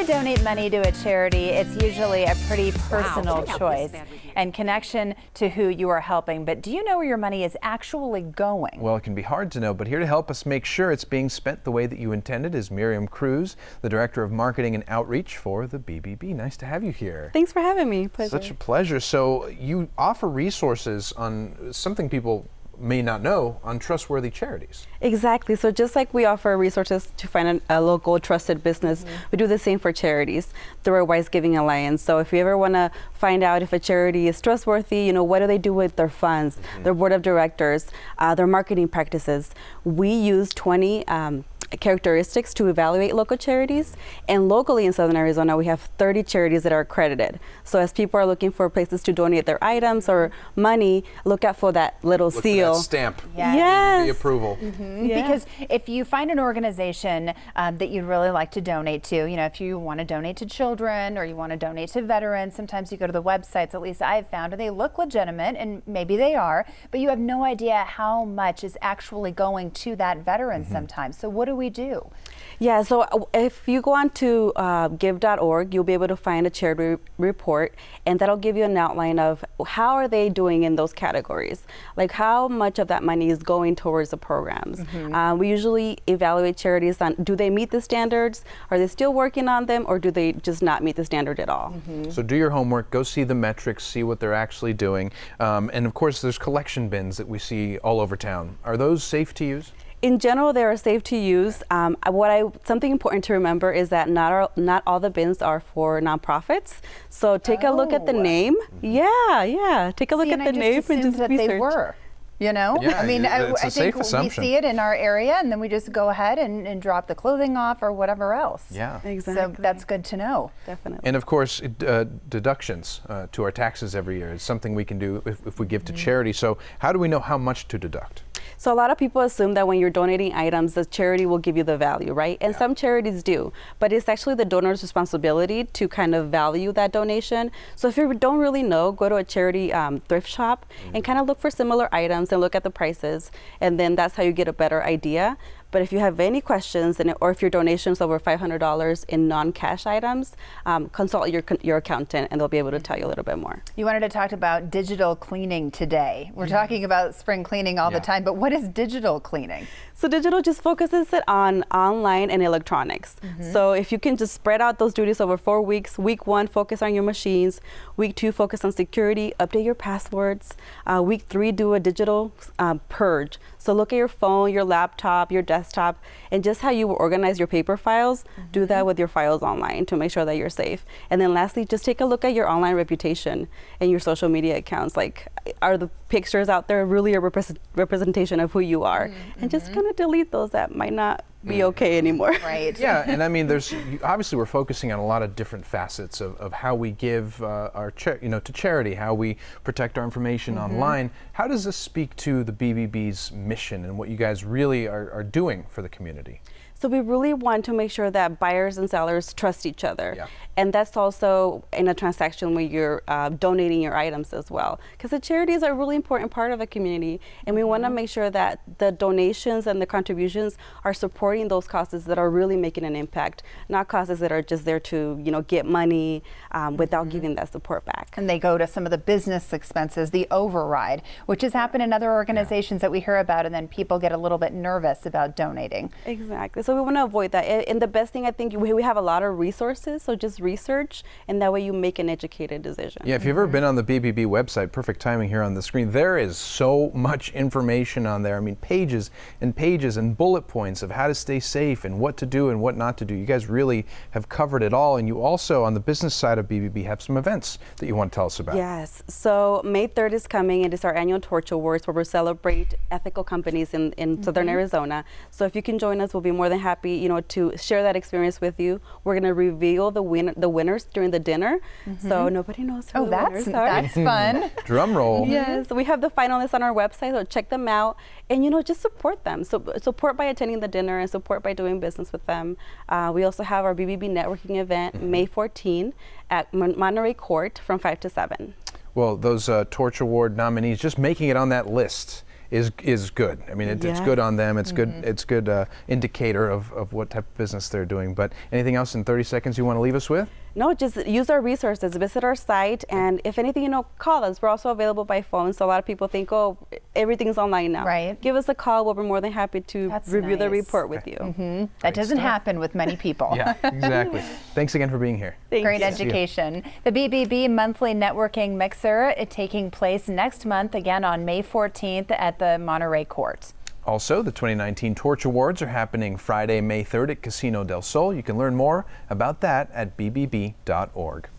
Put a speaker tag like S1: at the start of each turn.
S1: donate money to a charity, it's usually a pretty personal choice and connection to who you are helping. But do you know where your money is actually going?
S2: Well, it can be hard to know, but here to help us make sure it's being spent the way that you intended is Miriam Cruz, the Director of Marketing and Outreach for the BBB. Nice to have you here.
S3: Thanks for having me. Pleasure.
S2: Such a pleasure. So you offer resources on something people may not know, on trustworthy charities.
S3: Exactly. So just like we offer resources to find a local trusted business, we do the same for charities through our Wise Giving Alliance. So if you ever want to find out if a charity is trustworthy, you know, what do they do with their funds, their board of directors, their marketing practices, we use 20 characteristics to evaluate local charities, and locally in Southern Arizona we have 30 charities that are accredited. So as people are looking for places to donate their items or money, look out for that little seal.
S2: For that stamp.
S3: Yes.
S2: The approval.
S3: Yeah.
S1: Because if you find an organization that you'd really like to donate to, you know, if you want to donate to children or you want to donate to veterans, sometimes you go to the websites, at least I've found, and they look legitimate, and maybe they are, but you have no idea how much is actually going to that veteran sometimes. So what do we do?
S3: Yeah, so if you go on to give.org, you'll be able to find a charity report, and that'll give you an outline of how are they doing in those categories, like how much of that money is going towards the programs. We usually evaluate charities on, do they meet the standards, are they still working on them, or do they just not meet the standard at all?
S2: So do your homework, go see the metrics, see what they're actually doing, and of course there's collection bins that we see all over town. Are those safe to use?
S3: In general, they are safe to use. Something important to remember is that not all the bins are for nonprofits. So take a look at the name. Yeah. Take a look at the name and just
S1: that
S3: research.
S1: They were. You know,
S2: Yeah,
S1: I mean,
S2: it's a
S1: I
S2: safe
S1: think
S2: assumption.
S1: we see it in our area, and then we just go ahead and drop the clothing off or whatever else.
S2: Yeah.
S3: Exactly.
S1: So that's good to know.
S3: Definitely.
S2: And of course, deductions to our taxes every year is something we can do if we give to charity. So how do we know how much to deduct?
S3: So a lot of people assume that when you're donating items, the charity will give you the value, right? And some charities do, but it's actually the donor's responsibility to kind of value that donation. So if you don't really know, go to a charity thrift shop and kind of look for similar items and look at the prices, and then that's how you get a better idea. But if you have any questions, or if your donation is over $500 in non-cash items, consult your accountant, and they'll be able to tell you a little bit more.
S1: You wanted to talk about digital cleaning today. We're talking about spring cleaning all the time, but what is digital cleaning?
S3: So digital just focuses it on online and electronics. So if you can just spread out those duties over 4 weeks, week 1, focus on your machines. Week 2, focus on security, update your passwords. Week 3, do a digital purge. So look at your phone, your laptop, your desktop, and just how you will organize your paper files, do that with your files online to make sure that you're safe. And then lastly, just take a look at your online reputation and your social media accounts. Like, are the pictures out there really a representation of who you are? And just kind of delete those that might not be okay anymore.
S1: Right.
S2: Yeah, and I mean, obviously we're focusing on a lot of different facets of how we give to charity, how we protect our information online. How does this speak to the BBB's mission and what you guys really are doing for the community?
S3: So we really want to make sure that buyers and sellers trust each other.
S2: Yeah.
S3: And that's also in a transaction when you're donating your items as well. Because the charities are a really important part of a community, and we want to make sure that the donations and the contributions are supporting those causes that are really making an impact, not causes that are just there to, you know, get money without giving that support back.
S1: And they go to some of the business expenses, the override, which has happened in other organizations that we hear about, and then people get a little bit nervous about donating.
S3: Exactly. So we want to avoid that. And the best thing, I think, we have a lot of resources, so just research, and that way you make an educated decision.
S2: Yeah, if you've ever been on the BBB website, perfect timing here on the screen, there is so much information on there. I mean, pages and bullet points of how to stay safe and what to do and what not to do. You guys really have covered it all, and you also, on the business side of BBB, have some events that you want to tell us about.
S3: Yes. So May 3rd is coming. It is our annual Torch Awards, where we celebrate ethical companies in Southern Arizona. So if you can join us, we'll be more than happy, you know, to share that experience with you. We're going to reveal the winners during the dinner, so nobody knows who the winners are.
S1: That's fun.
S2: Drum roll.
S3: Yes, we have the finalists on our website, so check them out, and you know, just support them. So support by attending the dinner and support by doing business with them. We also have our BBB networking event May 14 at Monterey Court from 5 to 7.
S2: Well, those Torch Award nominees, just making it on that list is good. I mean, it's good on them. It's good. It's good indicator of what type of business they're doing. But anything else in 30 seconds you want to leave us with?
S3: No, just use our resources, visit our site, and if anything, call us. We're also available by phone, so a lot of people think, oh, everything's online now.
S1: Right.
S3: Give us a call. We'll be more than happy to review the
S1: nice.
S3: report with you.
S1: That doesn't happen with many people.
S2: Yeah, exactly. Thanks again for being here.
S1: Great education. The BBB Monthly Networking Mixer taking place next month, again on May 14th at the Monterey Court.
S2: Also, the 2019 Torch Awards are happening Friday, May 3rd at Casino del Sol. You can learn more about that at bbb.org.